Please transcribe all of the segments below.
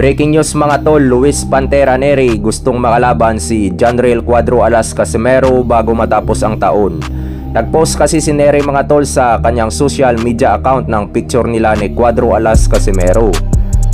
Breaking news mga tol, Luis Pantera Nery gustong makalaban si Janriel Cuadro Alas Casimero bago matapos ang taon. Nagpost kasi si Nery mga tol sa kanyang social media account ng picture nila ni Cuadro Alas Casimero.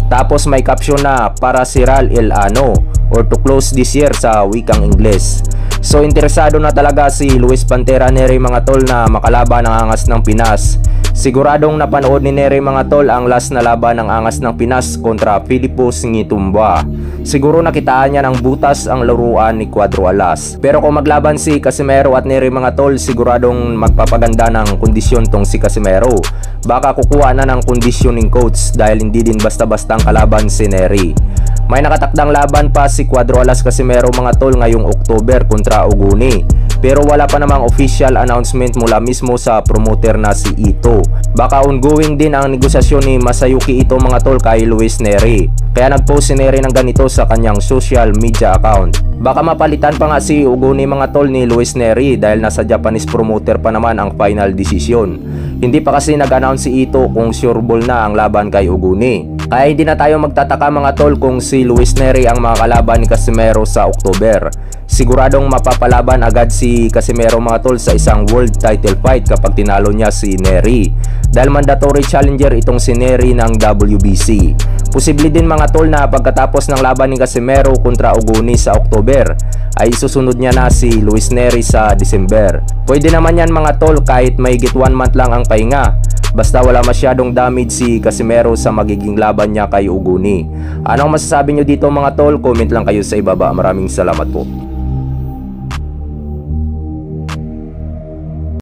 Tapos may caption na para Siral el ano or to close this year sa wikang Ingles. So interesado na talaga si Luis Pantera Nery mga tol na makalaban ang Angas ng Pinas. Siguradong napanood ni Nery mga tol ang last na laban ng Angas ng Pinas kontra Philippos Ngitumba. Siguro nakitaan niya ng butas ang laruan ni Cuadro Alas. Pero kung maglaban si Casimero at Nery mga tol, siguradong magpapaganda ng kondisyon tong si Casimero. Baka kukuha na ng conditioning coach dahil hindi din basta-bastang kalaban si Nery. May nakatakdang laban pa si Cuadro Alas Casimero mga tol ngayong October kontra Uguni. Pero wala pa namang official announcement mula mismo sa promoter na si Ito. Baka ongoing din ang negosasyon ni Masayuki Ito mga tol kay Luis Nery. Kaya nagpost si Nery ng ganito sa kanyang social media account. Baka mapalitan pa nga si Uguni mga tol ni Luis Nery dahil nasa Japanese promoter pa naman ang final decision. Hindi pa kasi nag-announce si Ito kung sureball na ang laban kay Uguni. Kaya hindi na tayo magtataka mga tol kung si Luis Nery ang makakalaban ni Casimero sa October. Siguradong mapapalaban agad si Casimero mga tol sa isang world title fight kapag tinalo niya si Nery. Dahil mandatory challenger itong si Nery ng WBC. Posible din mga tol na pagkatapos ng laban ni Casimero kontra Uguni sa October ay susunod niya na si Luis Nery sa December. Pwede naman yan mga tol kahit mahigit 1 month lang ang pahinga. Basta wala masyadong damage si Casimero sa magiging laban niya kay Uguni. Ano ang masasabi nyo dito mga tol? Comment lang kayo sa ibaba. Maraming salamat po.